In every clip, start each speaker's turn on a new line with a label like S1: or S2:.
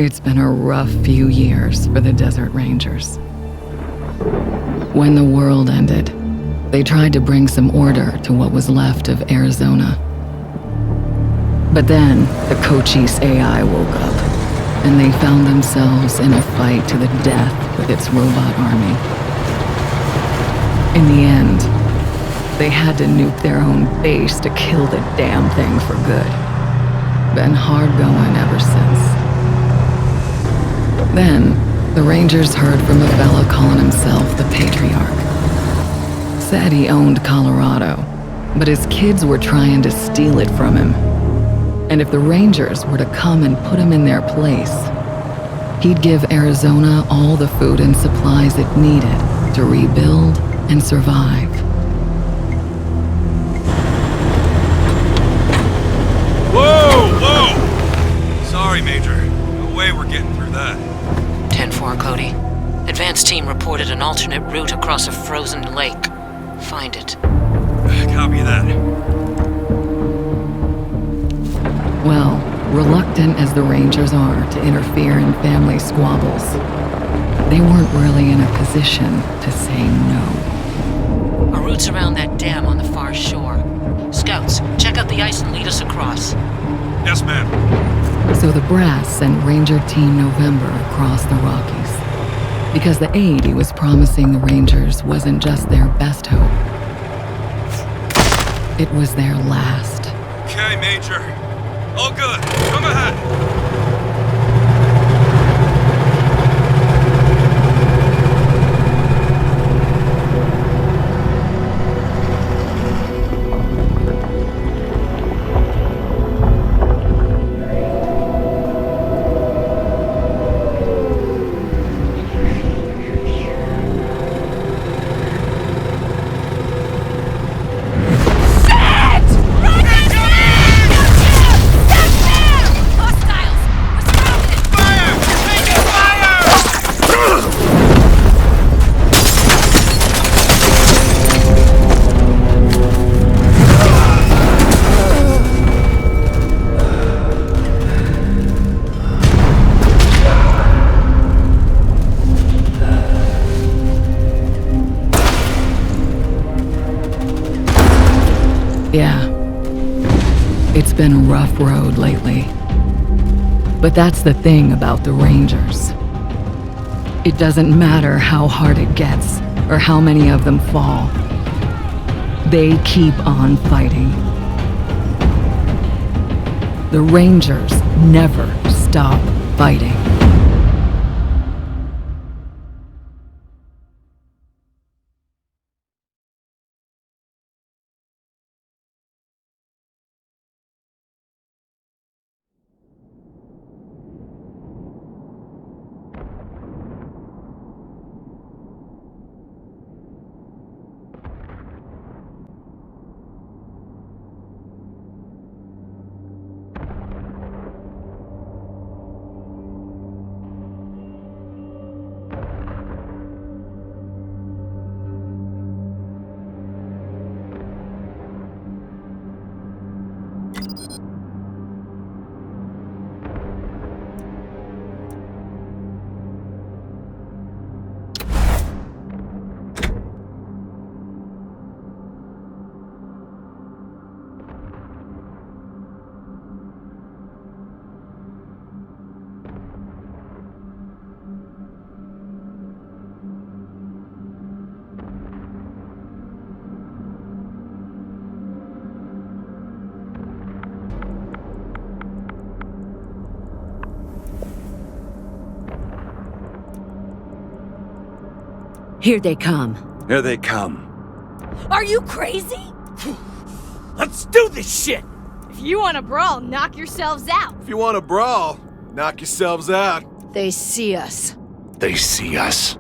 S1: It's been a rough few years for the Desert Rangers. When the world ended, they tried to bring some order to what was left of Arizona. But then, the Cochise AI woke up, and they found themselves in a fight to the death with its robot army. In the end, they had to nuke their own base to kill the damn thing for good. Been hard going ever since. Then, the Rangers heard from a fella calling himself the Patriarch. Said he owned Colorado, but his kids were trying to steal it from him. And if the Rangers were to come and put him in their place, he'd give Arizona all the food and supplies it needed to rebuild and survive.
S2: Whoa! Sorry, Major. No way we're getting through that.
S3: 10-4, Cody. Advance team reported an alternate route across a frozen lake. Find it.
S2: Copy that.
S1: Well, reluctant as the Rangers are to interfere in family squabbles, they weren't really in a position to say no.
S3: Our route's around that dam on the far shore. Scouts, check out the ice and lead us across.
S2: Yes, ma'am.
S1: So the brass sent Ranger Team November across the Rockies, because the aid he was promising the Rangers wasn't just their best hope. It was their last.
S2: Okay, Major. All good. Come ahead.
S1: Yeah, it's been a rough road lately. But that's the thing about the Rangers. It doesn't matter how hard it gets or how many of them fall. They keep on fighting. The Rangers never stop fighting.
S4: Here they come.
S5: Here they come.
S6: Are you crazy?
S7: Let's do this shit!
S6: If you want to brawl, knock yourselves out.
S5: If you want to brawl, knock yourselves out.
S4: They see us.
S5: They see us.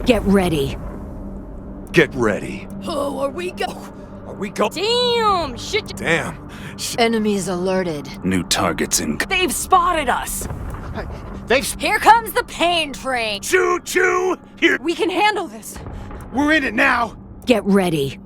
S4: Get ready.
S5: Get ready.
S6: Oh, are we go?
S5: Are we go?
S6: Damn! Shit!
S5: Damn.
S4: Enemies alerted.
S5: New targets in.
S7: They've spotted us!
S6: Here comes the pain train!
S5: Choo choo! Here.
S6: We can handle this!
S5: We're in it now.
S4: Get ready.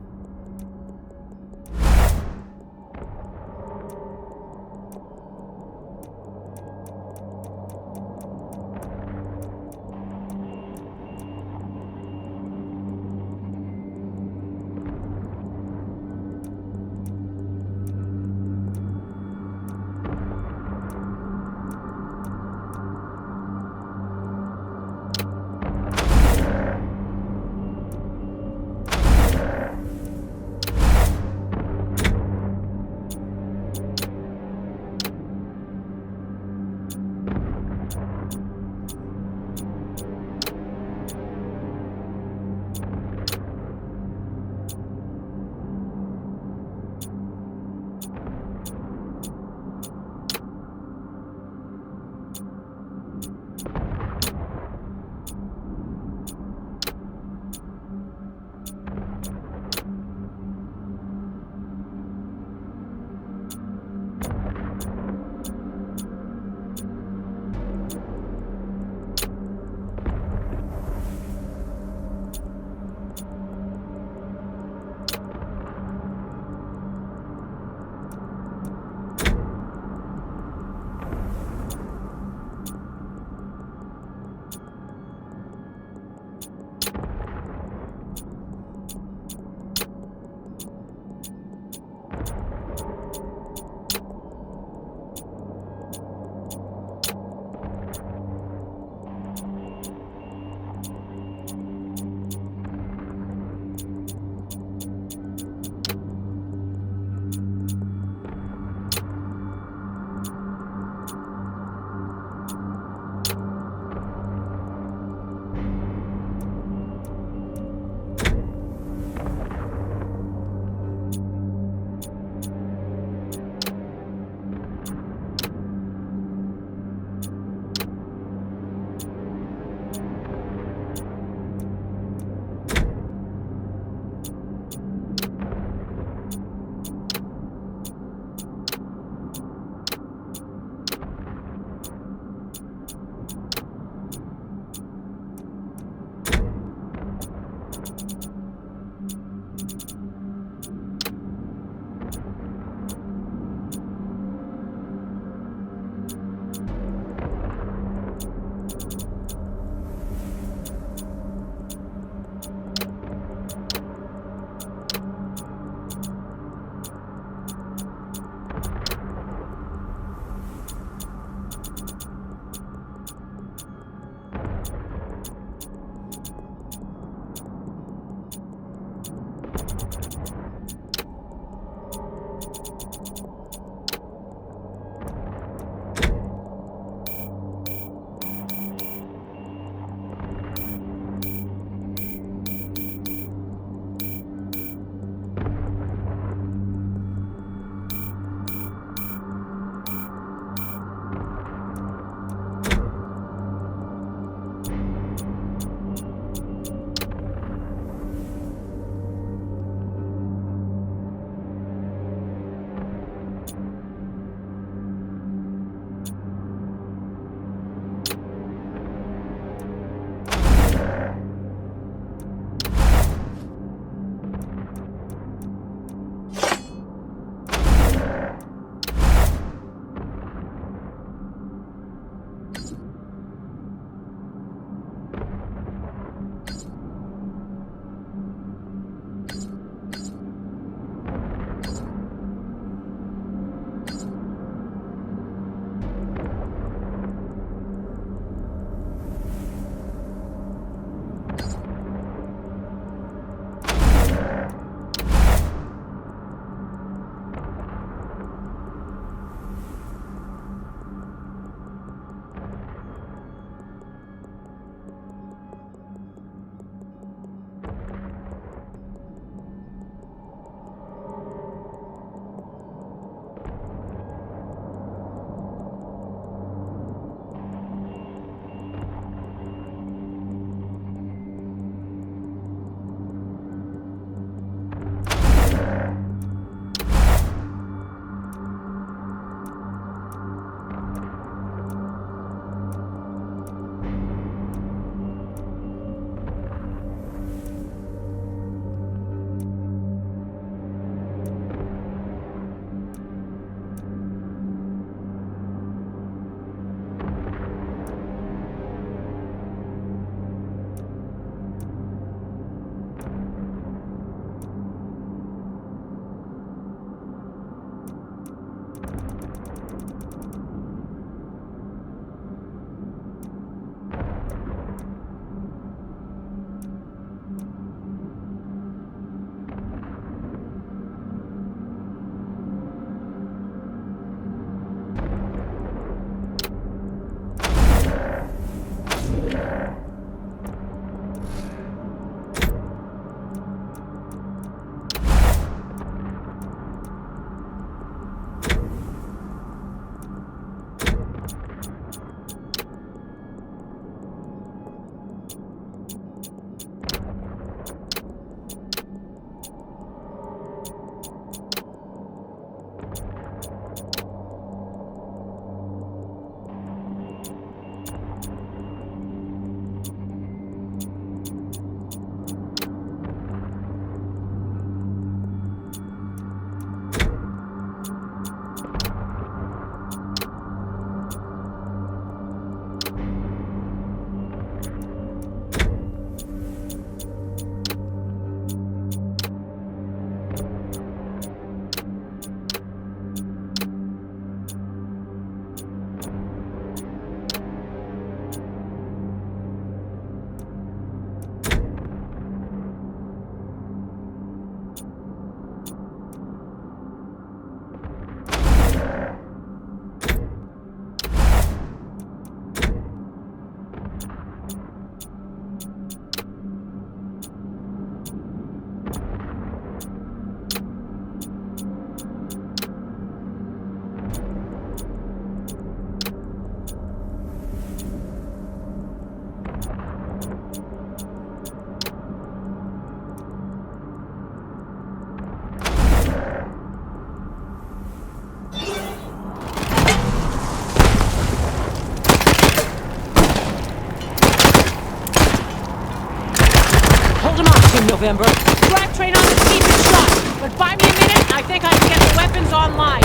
S3: November. Drive train on the steepest shot, but buy me a minute and I think I can get the weapons online.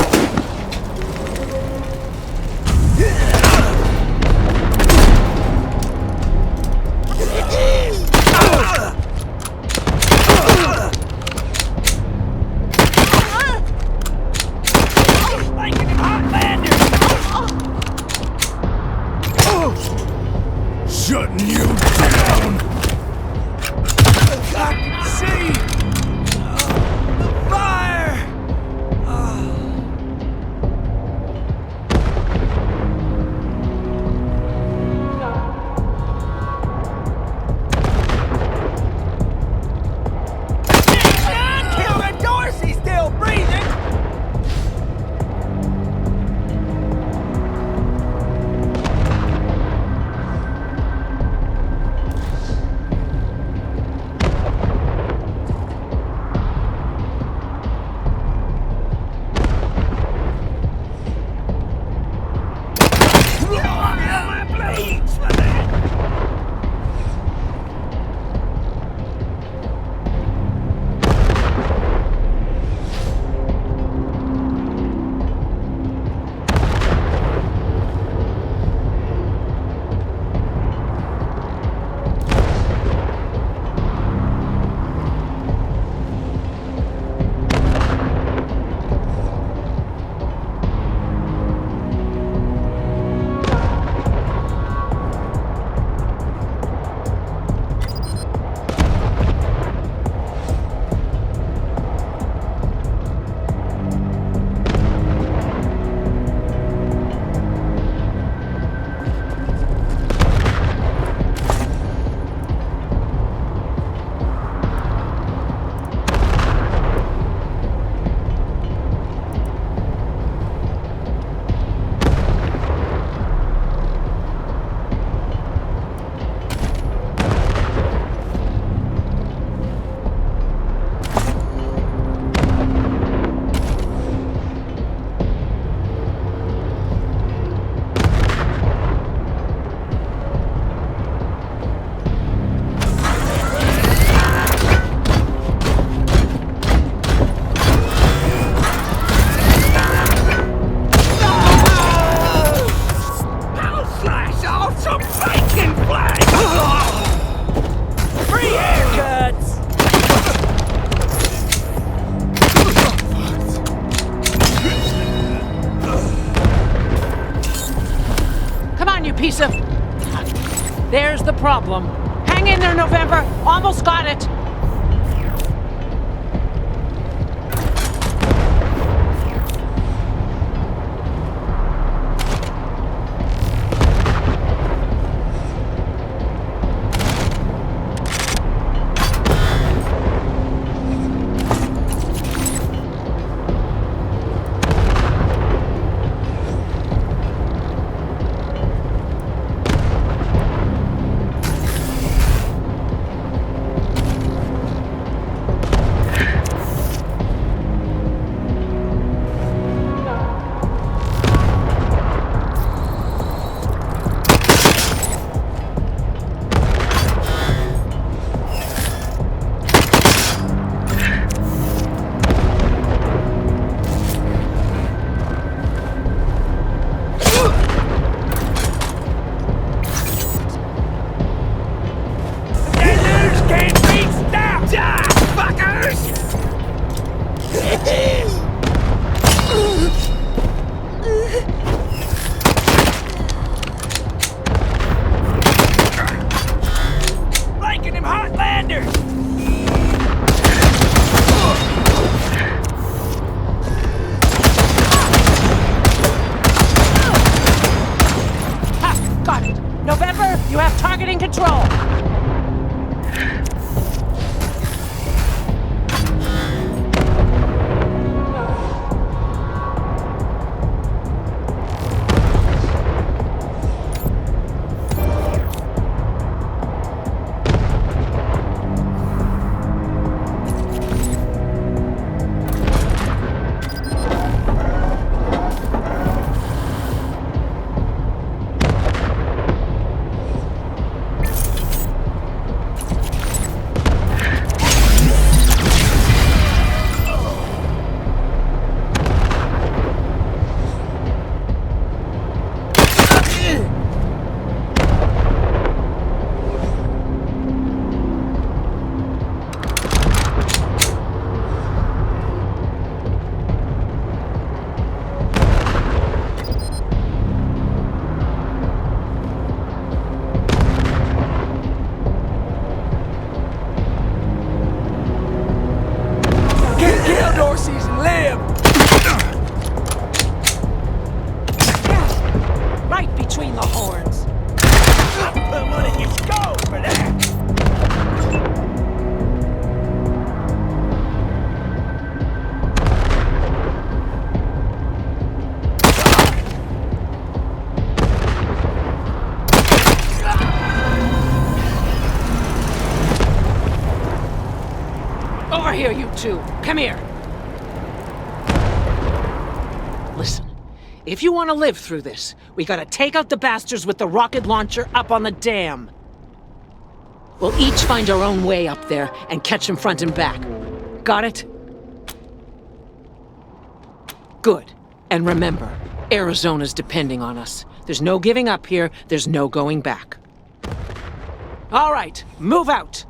S5: Shutting you down! I can see! The fire! Kill the Dorsey still breathing!
S3: Piece of... There's the problem. Hang in there, November. Almost got it. You have targeting control.
S5: right between the horns. Put one in your skull for that.
S3: Over here, you two. Come here. Listen, if you want to live through this, we gotta take out the bastards with the rocket launcher up on the dam. We'll each find our own way up there and catch them front and back. Got it? Good. And remember, Arizona's depending on us. There's no giving up here, there's no going back. All right, move out!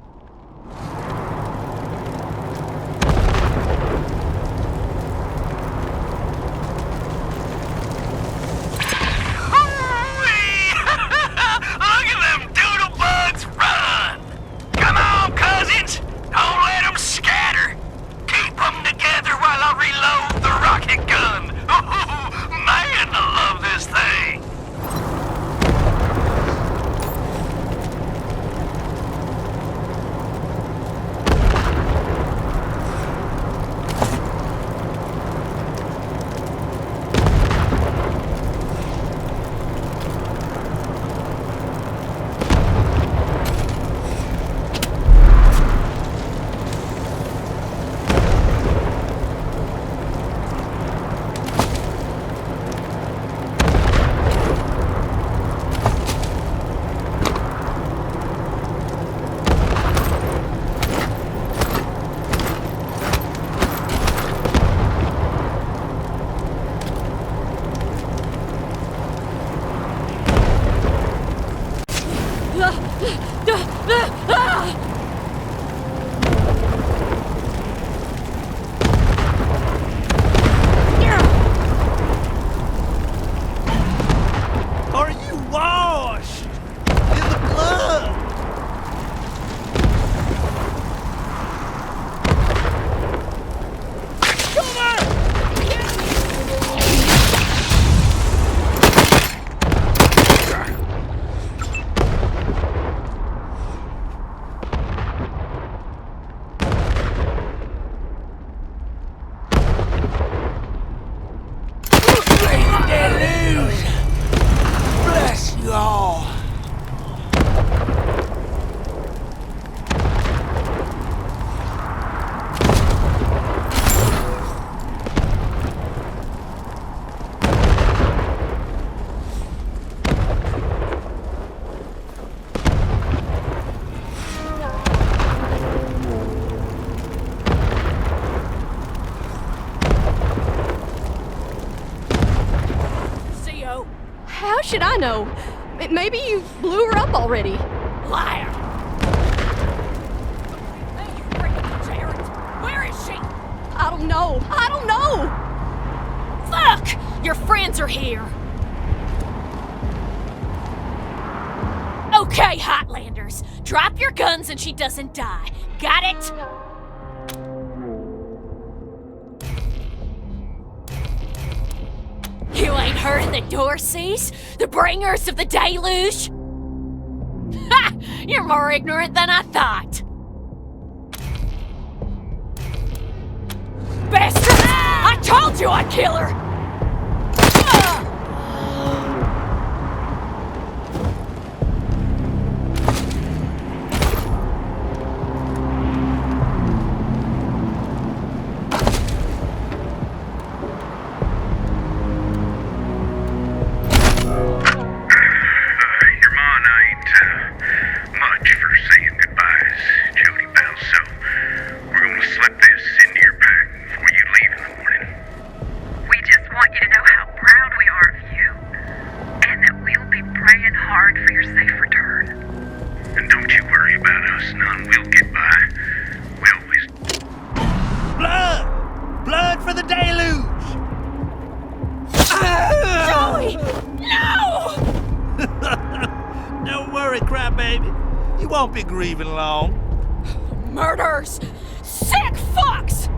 S6: How should I know? Maybe you blew her up already.
S3: Liar! Hey, you freaking Jared! Where is she?
S6: I don't know. I don't know!
S8: Fuck! Your friends are here. Okay, Hotlanders. Drop your guns and she doesn't die. Got it? You ain't heard of the Dorseys? The bringers of the deluge? Ha! You're more ignorant than I thought. Bastards! I told you I'd kill her!
S7: Won't be grieving long.
S8: Murders! Sick fucks!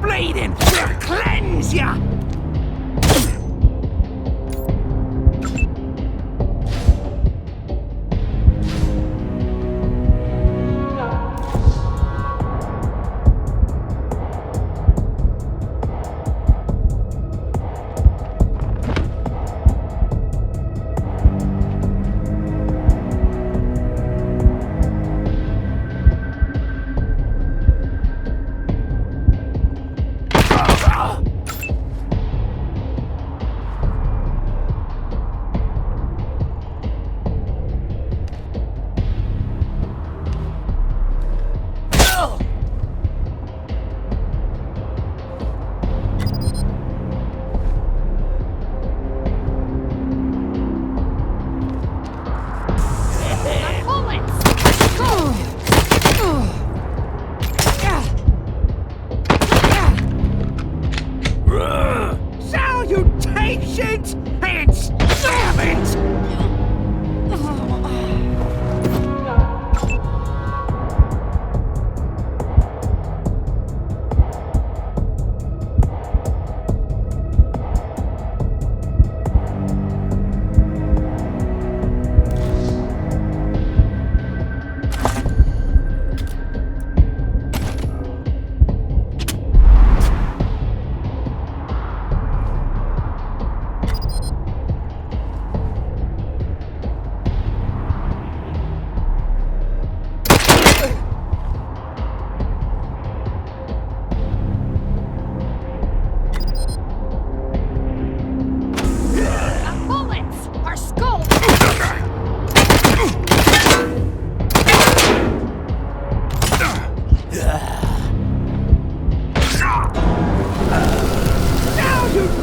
S7: the bleeding! We'll cleanse ya! Salutations and stabbings!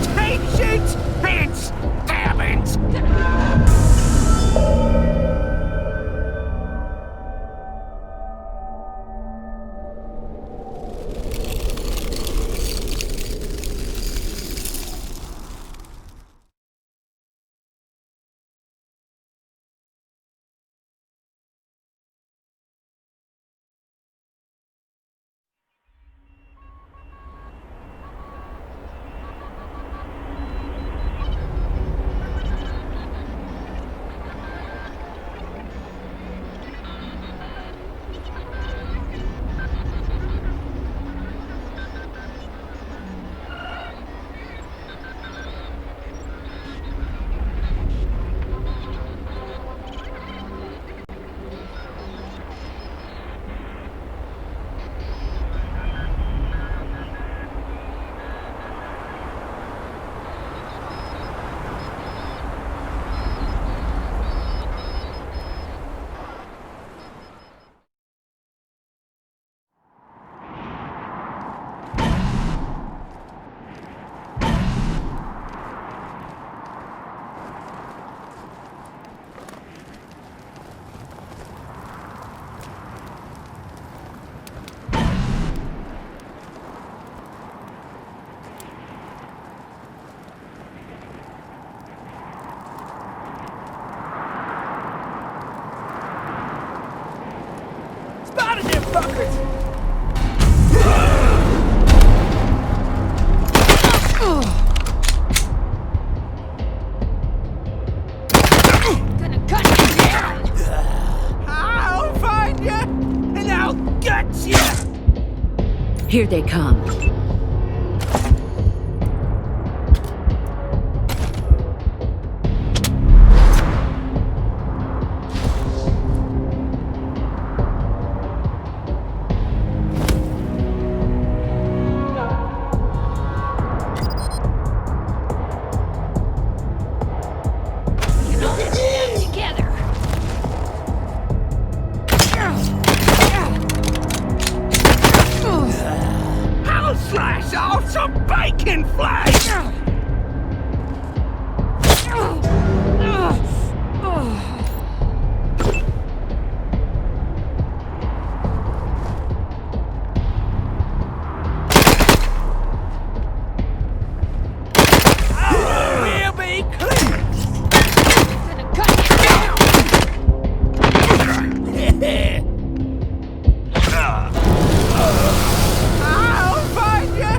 S7: Salutations and stabbings! Spotted them fuckers!
S8: Gonna cut you down!
S7: I'll find ya, and I'll gut ya!
S4: Here they come.
S7: I'll slice off some bacon flesh! We'll be clear!
S8: Gonna cut you down!
S7: I'll find ya,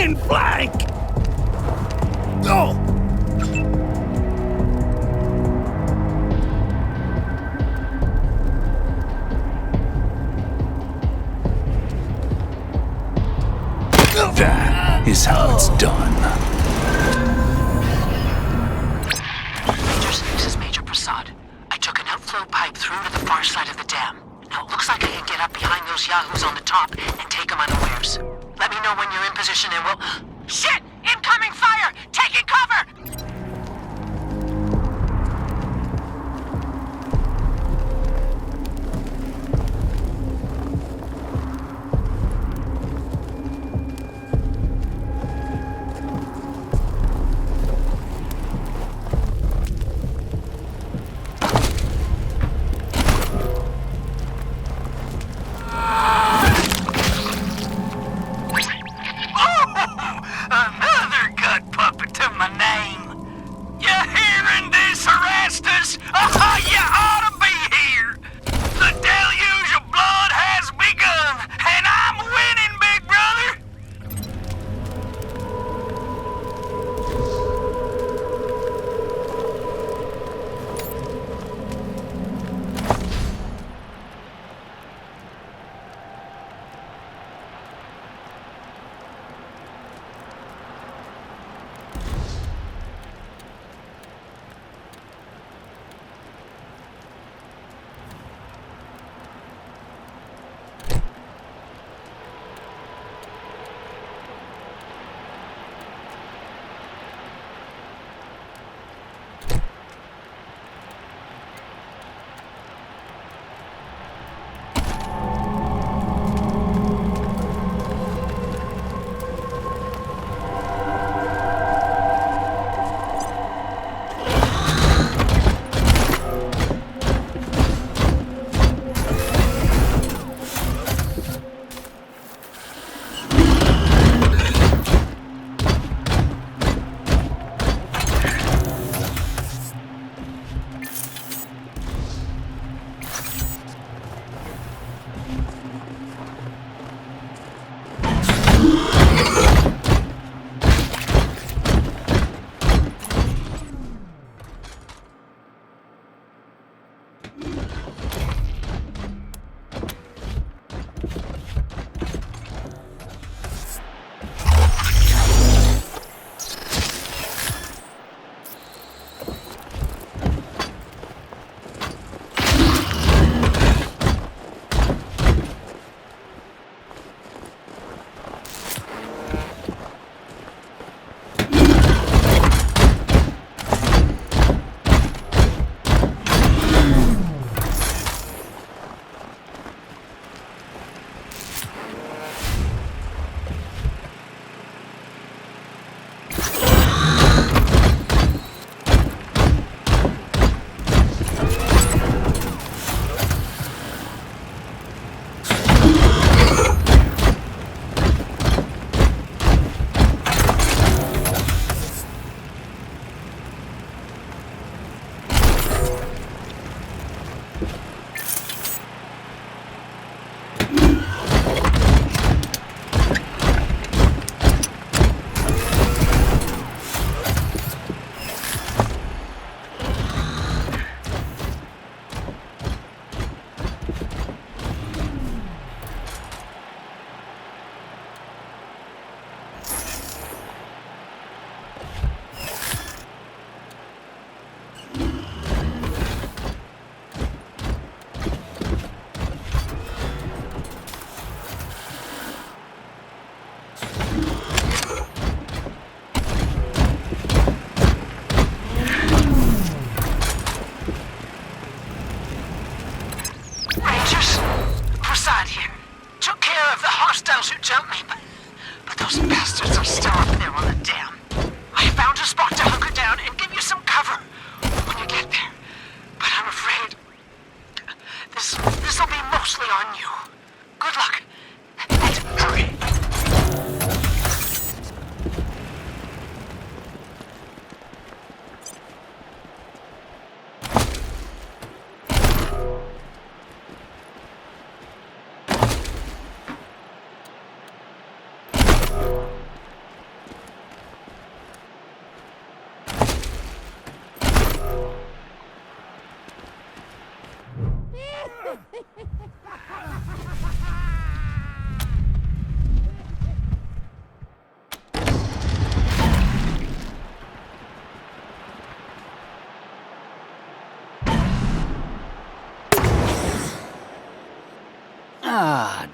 S7: Viking flank! Oh!
S9: That is how it's done.
S3: Rangers, this is Major Prasad. I took an outflow pipe through to the far side of the dam. Now it looks like I can get up behind those yahoos on the top and take them unawares. Let me know when you're in position and we'll... Shit! Incoming fire! Taking cover!
S7: Another gut puppet to my name. You hearing this, Erastus? Oh, you ought to be here. The deluge of blood has begun, and I'm winning, big brother.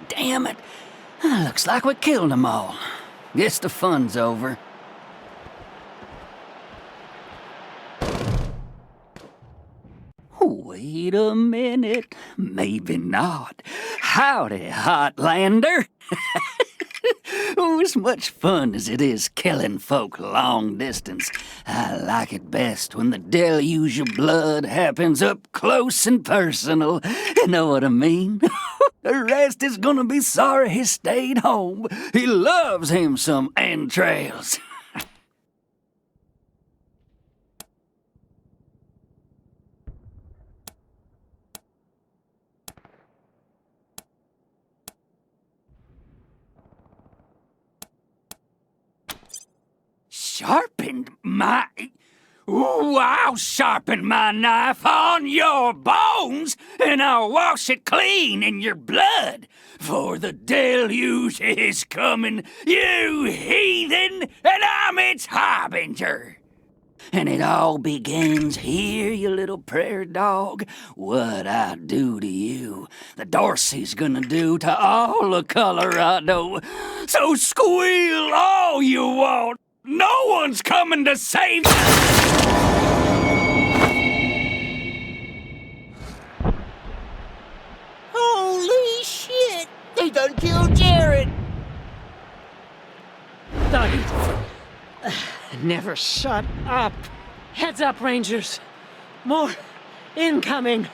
S9: Damn it. Looks like we killed them all. Guess the fun's over. Wait a minute. Maybe not. Howdy, Hotlander. Oh, as much fun as it is killing folk long distance, I like it best when the deluge of blood happens up close and personal. You know what I mean? The rest is gonna be sorry he stayed home. He loves him some entrails. Sharpened my... Ooh, I'll sharpen my knife on your bones, and I'll wash it clean in your blood. For the deluge is coming, you heathen, and I'm its harbinger. And it all begins here, you little prairie dog. What I do to you, the Dorsey's gonna do to all of Colorado. So squeal all you want. No one's coming to save you!
S5: Holy shit! They done killed Jared!
S3: Doggy. Never shut up. Heads up, Rangers. More incoming.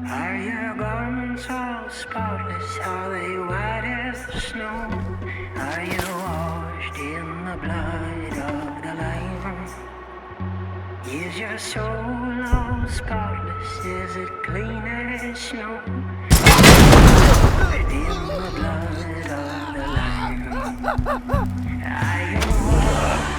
S10: Are your garments all spotless? Are they white as the snow? Are you washed in the blood of the Lamb? Is your soul all spotless? Is it clean as snow? In the blood of the Lamb. Are you washed?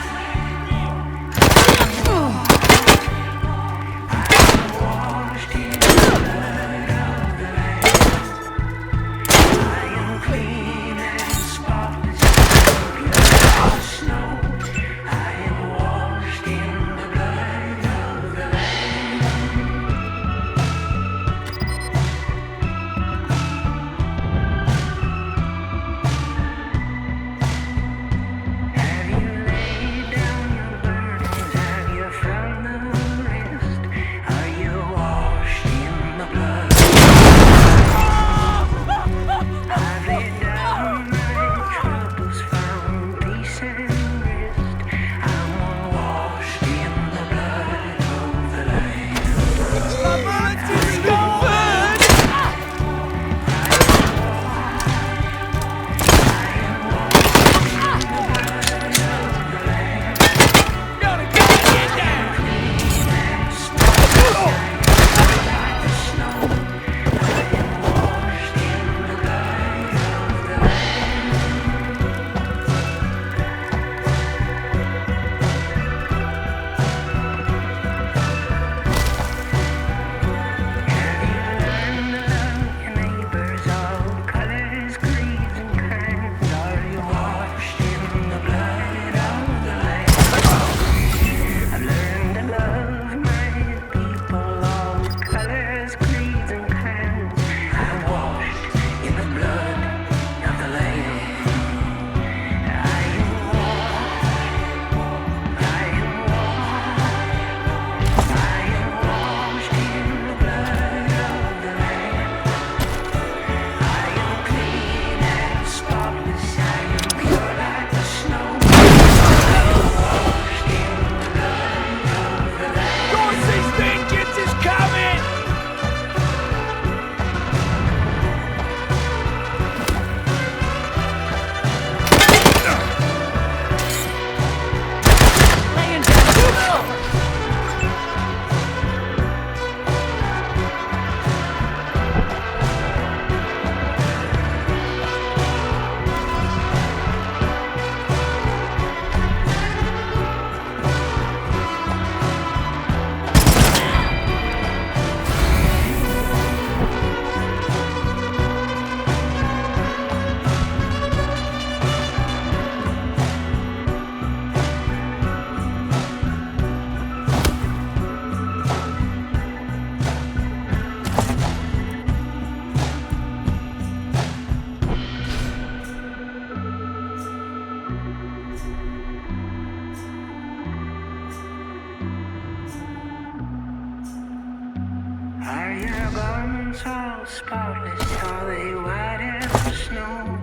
S10: Are your garments all spotless? Are they white as the snow?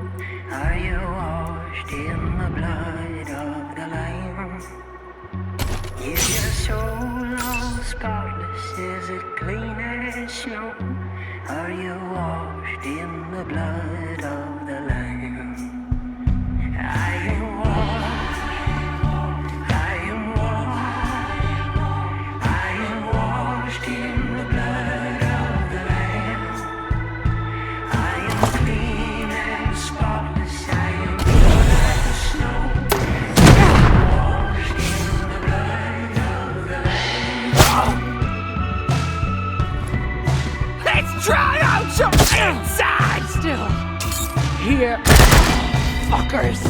S10: Are you washed in the blood of the Lamb? Is your soul all spotless? Is it clean as snow? Are you washed in the blood of the Lamb? I am washed. I am washed. I am washed in the blood of the Lamb. I am clean and spotless. I am pure like the snow. Washed in the blood of the Lamb.
S3: Let's try out your inside! Still here, fuckers!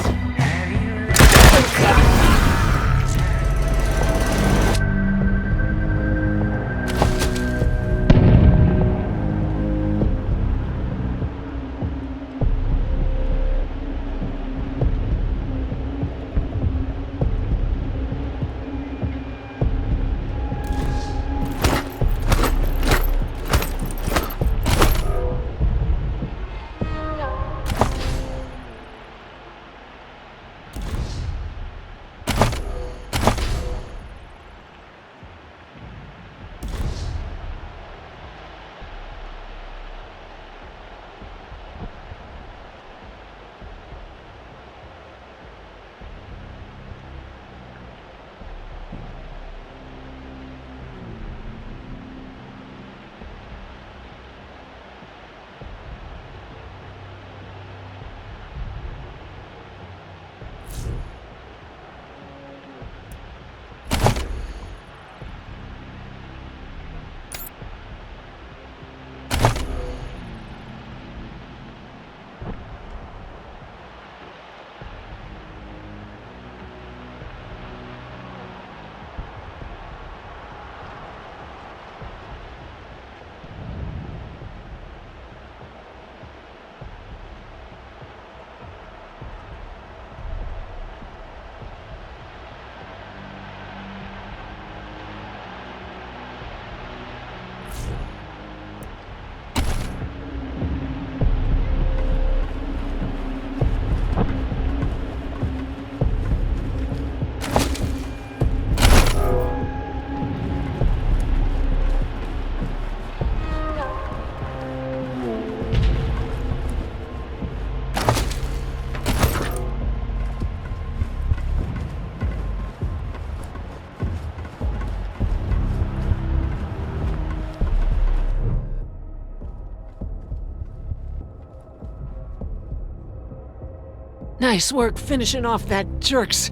S3: Nice work finishing off that jerk's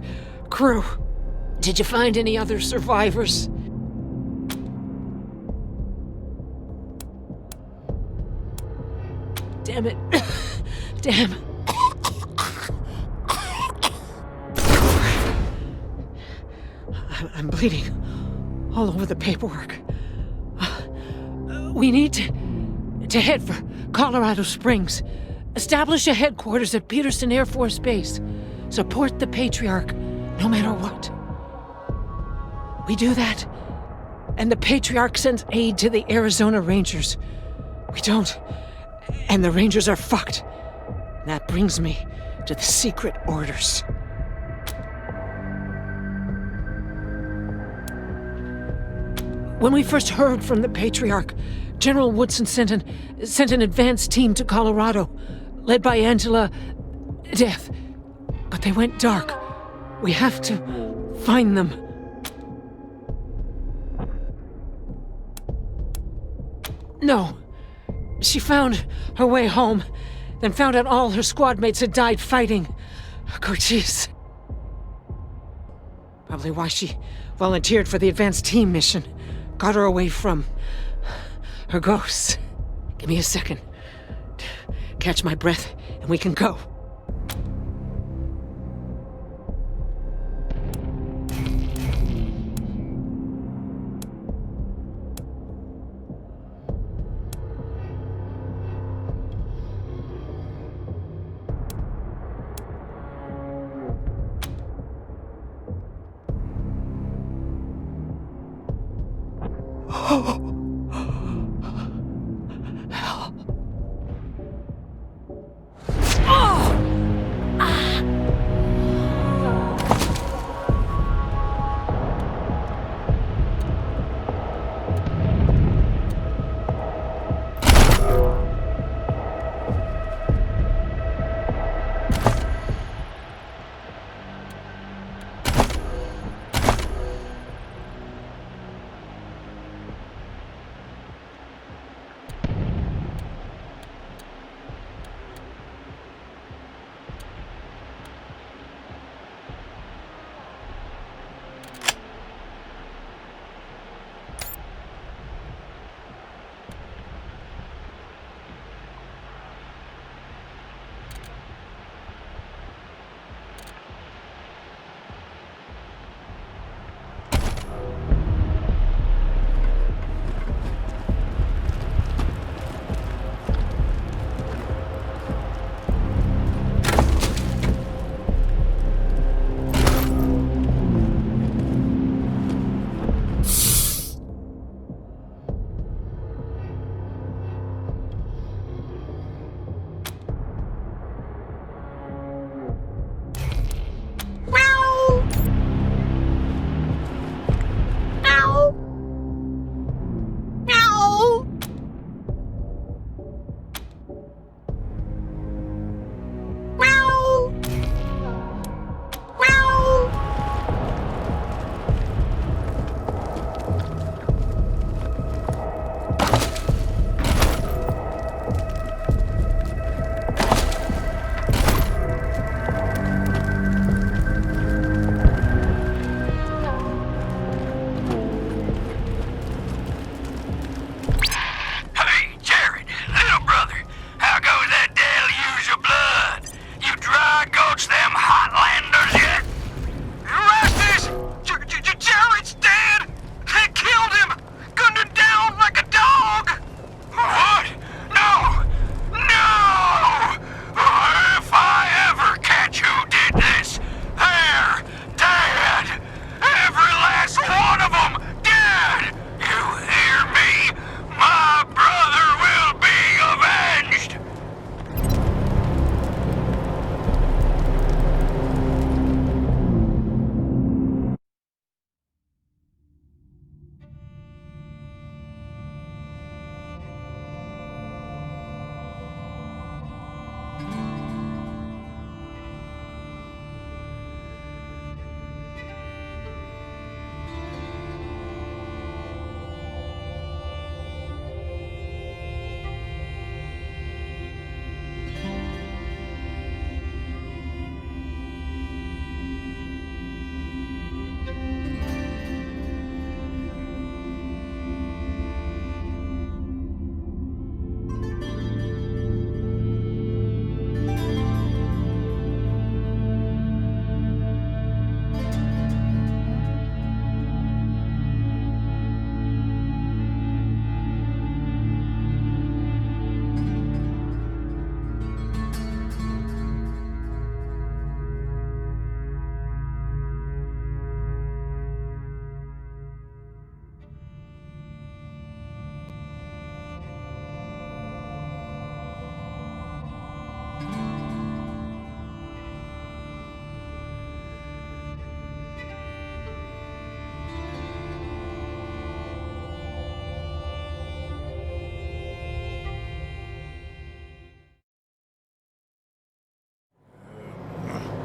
S3: crew. Did you find any other survivors? Damn it. Damn. I'm bleeding all over the paperwork. We need to head for Colorado Springs. Establish a headquarters at Peterson Air Force Base. Support the Patriarch, no matter what. We do that, and the Patriarch sends aid to the Arizona Rangers. We don't, and the Rangers are fucked. And that brings me to the secret orders. When we first heard from the Patriarch, General Woodson sent an advance team to Colorado, led by Angela Death. But they went dark. We have to find them. No. She found her way home, then found out all her squad mates had died fighting. Cochise. Probably why she volunteered for the advance team mission. Got her away from her ghosts. Give me a second. Catch my breath, and we can go.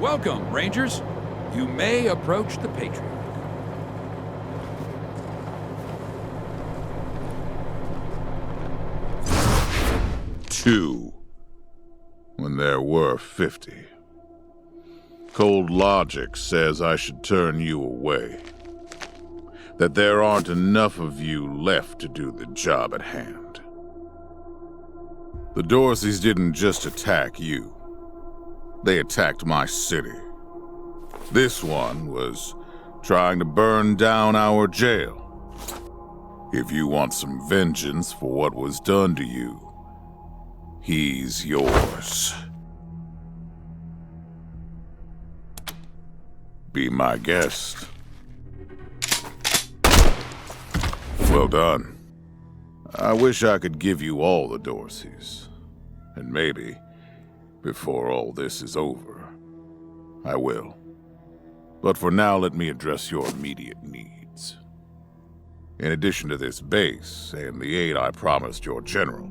S11: Welcome, Rangers. You may approach the Patriot.
S12: 2, when there were 50. Cold logic says I should turn you away. That there aren't enough of you left to do the job at hand. The Dorseys didn't just attack you. They attacked my city. This one was trying to burn down our jail. If you want some vengeance for what was done to you, he's yours. Be my guest. Well done. I wish I could give you all the Dorseys. And maybe, before all this is over, I will. But for now, let me address your immediate needs. In addition to this base and the aid I promised your general,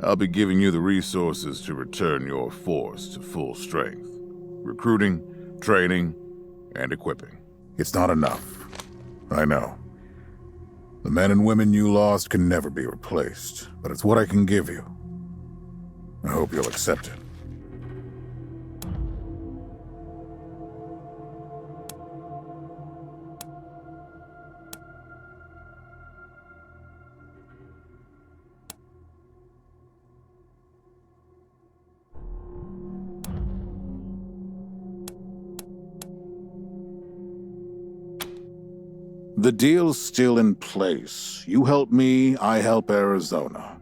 S12: I'll be giving you the resources to return your force to full strength. Recruiting, training, and equipping. It's not enough. I know. The men and women you lost can never be replaced, but it's what I can give you. I hope you'll accept it. The deal's still in place. You help me, I help Arizona.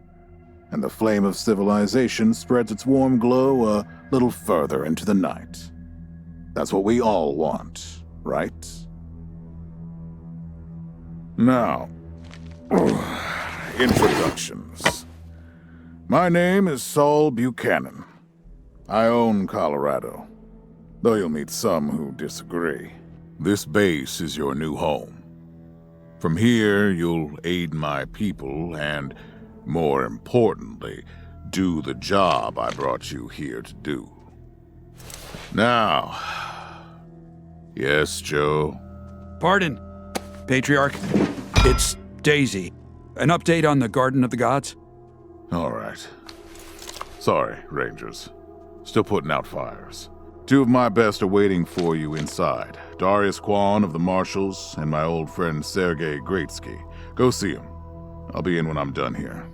S12: And the flame of civilization spreads its warm glow a little further into the night. That's what we all want, right? Now, introductions. My name is Saul Buchanan. I own Colorado, though you'll meet some who disagree. This base is your new home. From here, you'll aid my people and, more importantly, do the job I brought you here to do. Now, yes, Joe?
S11: Pardon, Patriarch. It's Daisy. An update on the Garden of the Gods?
S12: All right. Sorry, Rangers. Still putting out fires. 2 of my best are waiting for you inside. Darius Kwan of the Marshals and my old friend Sergei Greatsky. Go see him. I'll be in when I'm done here.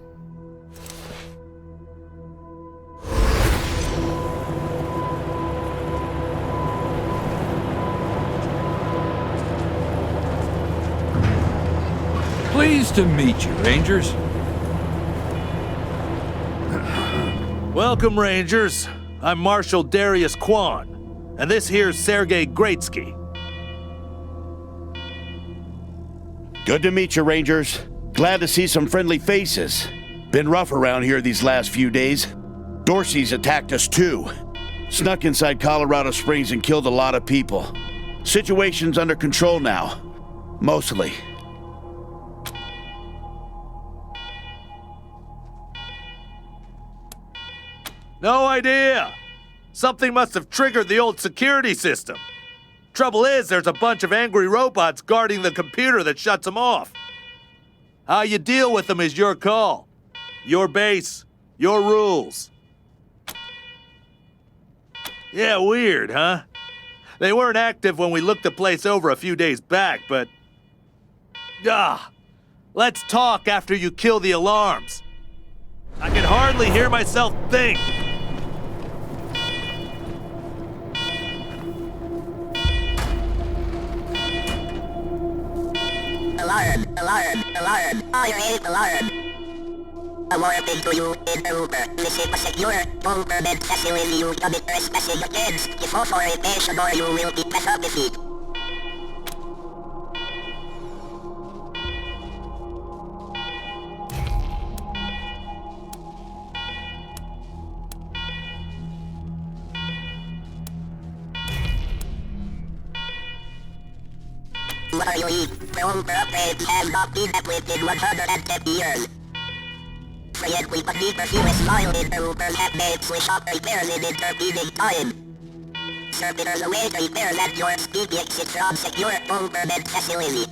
S11: Pleased to meet you, Rangers.
S13: Welcome, Rangers. I'm Marshal Darius Kwan, and this here's Sergei Greatsky.
S14: Good to meet you, Rangers. Glad to see some friendly faces. Been rough around here these last few days. Dorsey's attacked us too. Snuck inside Colorado Springs and killed a lot of people. Situation's under control now. Mostly.
S13: No idea. Something must have triggered the old security system. Trouble is, there's a bunch of angry robots guarding the computer that shuts them off. How you deal with them is your call. Your base, your rules. Yeah, weird, huh? They weren't active when we looked the place over a few days back, but... let's talk after you kill the alarms. I can hardly hear myself think.
S15: Alarm, alarm, alarm, I hate alarm. A warning to you in Uber. Visit a secure government facility you commit trespassing against. If authorization or you will be disqualified. What are you eat? Chrome upgrades have not been equipped in 150 years. Yet we believe the fewest mile interrupters have made switch up repairs in intervening time. Servitors await repairs at your speedy exit from secure overbed facility.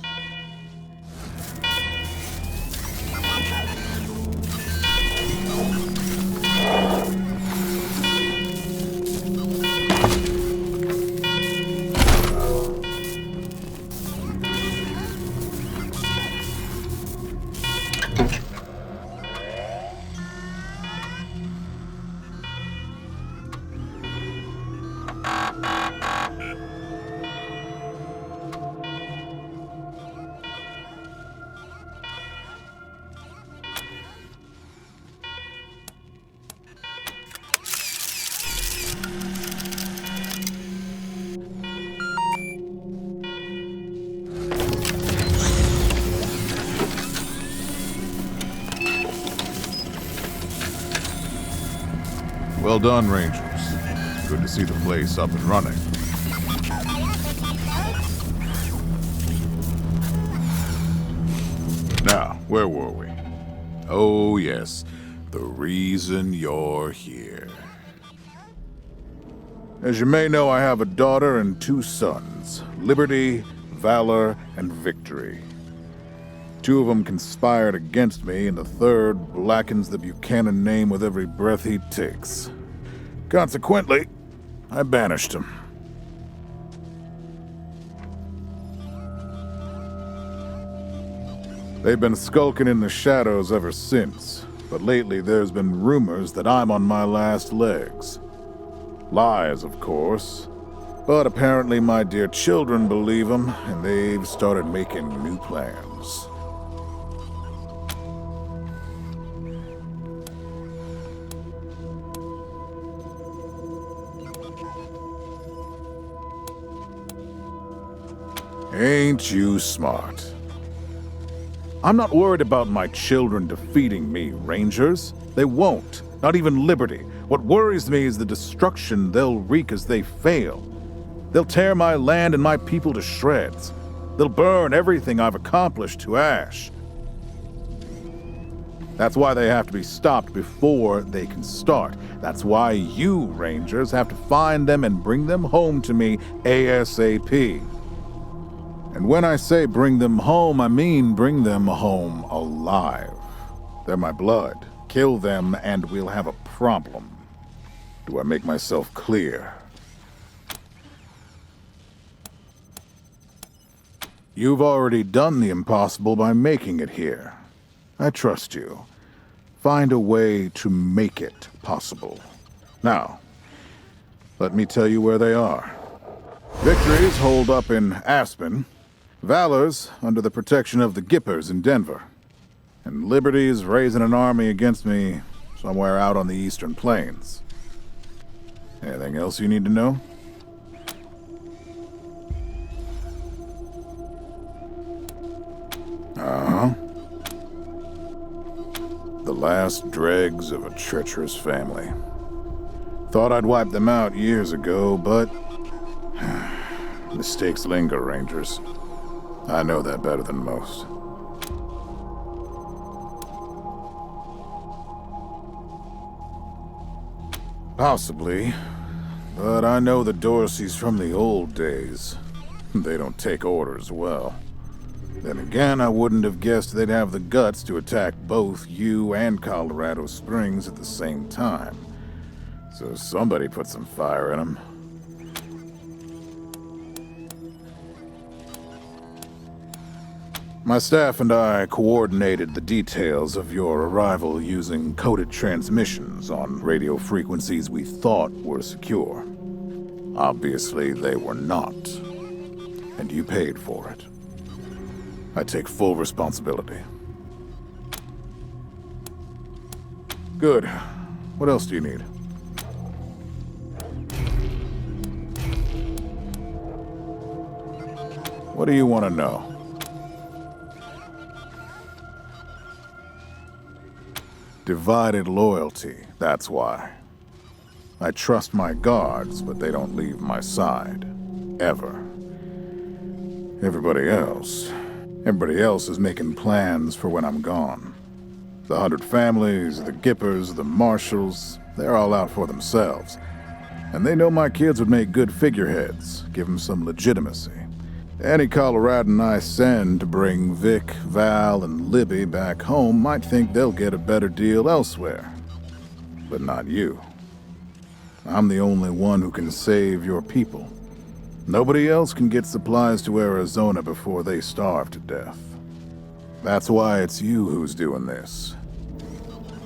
S12: Well done, Rangers. Good to see the place up and running. Now, where were we? Oh, yes. The reason you're here. As you may know, I have a daughter and 2 sons. Liberty, Valor, and Victory. 2 of them conspired against me, and the 3rd blackens the Buchanan name with every breath he takes. Consequently, I banished him. They've been skulking in the shadows ever since, but lately there's been rumors that I'm on my last legs. Lies, of course, but apparently my dear children believe them, and they've started making new plans. Ain't you smart? I'm not worried about my children defeating me, Rangers. They won't. Not even Liberty. What worries me is the destruction they'll wreak as they fail. They'll tear my land and my people to shreds. They'll burn everything I've accomplished to ash. That's why they have to be stopped before they can start. That's why you, Rangers, have to find them and bring them home to me ASAP. And when I say bring them home, I mean bring them home alive. They're my blood. Kill them and we'll have a problem. Do I make myself clear? You've already done the impossible by making it here. I trust you. Find a way to make it possible. Now, let me tell you where they are. Victory's holed up in Aspen. Valor's under the protection of the Gippers in Denver. And Liberty's raising an army against me somewhere out on the Eastern Plains. Anything else you need to know? Uh-huh. The last dregs of a treacherous family. Thought I'd wiped them out years ago, but mistakes linger, Rangers. I know that better than most. Possibly, but I know the Dorseys from the old days. They don't take orders well. Then again, I wouldn't have guessed they'd have the guts to attack both you and Colorado Springs at the same time. So somebody put some fire in them. My staff and I coordinated the details of your arrival using coded transmissions on radio frequencies we thought were secure. Obviously, they were not. And you paid for it. I take full responsibility. Good. What else do you need? What do you want to know? Divided loyalty, that's why. I trust my guards, but they don't leave my side. Ever. Everybody else is making plans for when I'm gone. The 100 families, the Gippers, the Marshals, they're all out for themselves. And they know my kids would make good figureheads, give them some legitimacy. Any Coloradan I send to bring Vic, Val, and Libby back home might think they'll get a better deal elsewhere. But not you. I'm the only one who can save your people. Nobody else can get supplies to Arizona before they starve to death. That's why it's you who's doing this.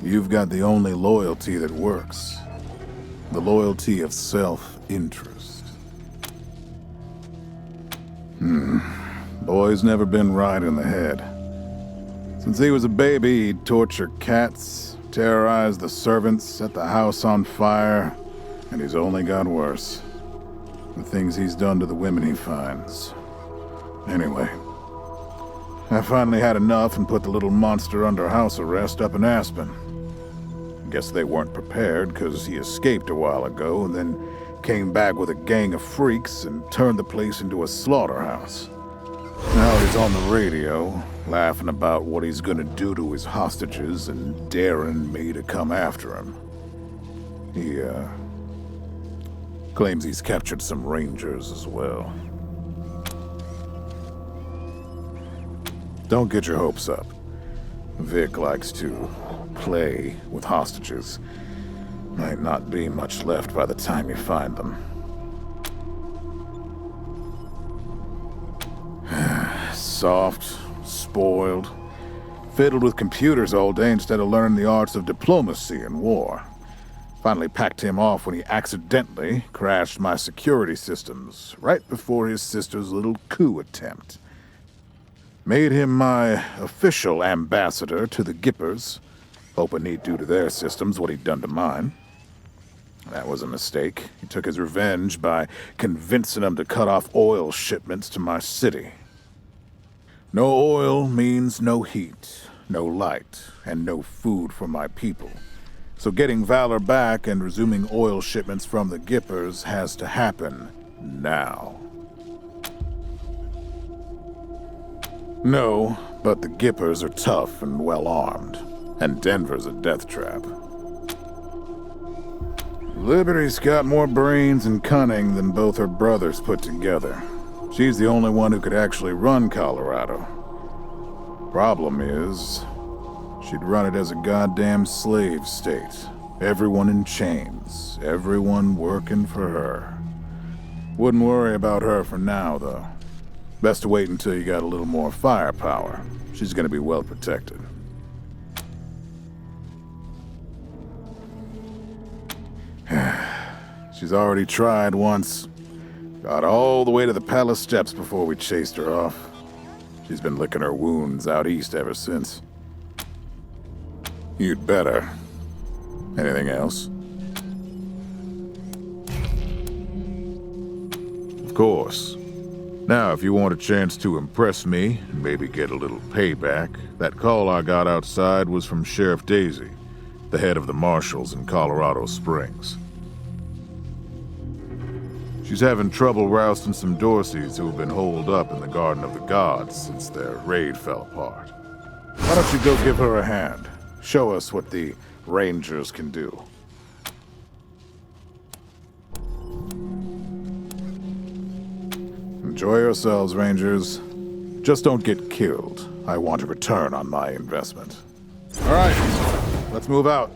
S12: You've got the only loyalty that works. The loyalty of self-interest. Boy's never been right in the head. Since he was a baby, he'd torture cats, terrorize the servants, set the house on fire, and he's only got worse. The things he's done to the women he finds. Anyway, I finally had enough and put the little monster under house arrest up in Aspen. Guess they weren't prepared because he escaped a while ago and then came back with a gang of freaks and turned the place into a slaughterhouse. Now he's on the radio, laughing about what he's gonna do to his hostages and daring me to come after him. He, claims he's captured some rangers as well. Don't get your hopes up. Vic likes to play with hostages. Might not be much left by the time you find them. Soft, spoiled, fiddled with computers all day instead of learning the arts of diplomacy and war. Finally packed him off when he accidentally crashed my security systems right before his sister's little coup attempt. Made him my official ambassador to the Gippers, hoping he'd do to their systems what he'd done to mine. That was a mistake. He took his revenge by convincing them to cut off oil shipments to my city. No oil means no heat, no light, and no food for my people. So getting Valor back and resuming oil shipments from the Gippers has to happen now. No, but the Gippers are tough and well-armed, and Denver's a death trap. Liberty's got more brains and cunning than both her brothers put together. She's the only one who could actually run Colorado. Problem is, she'd run it as a goddamn slave state. Everyone in chains, everyone working for her. Wouldn't worry about her for now, though. Best to wait until you got a little more firepower. She's gonna be well protected. She's already tried once. Got all the way to the palace steps before we chased her off. She's been licking her wounds out east ever since. You'd better. Anything else? Of course. Now, if you want a chance to impress me and maybe get a little payback, that call I got outside was from Sheriff Daisy, the head of the marshals in Colorado Springs. She's having trouble rousting some Dorseys who have been holed up in the Garden of the Gods since their raid fell apart. Why don't you go give her a hand? Show us what the Rangers can do. Enjoy yourselves, Rangers. Just don't get killed. I want a return on my investment. All right, let's move out.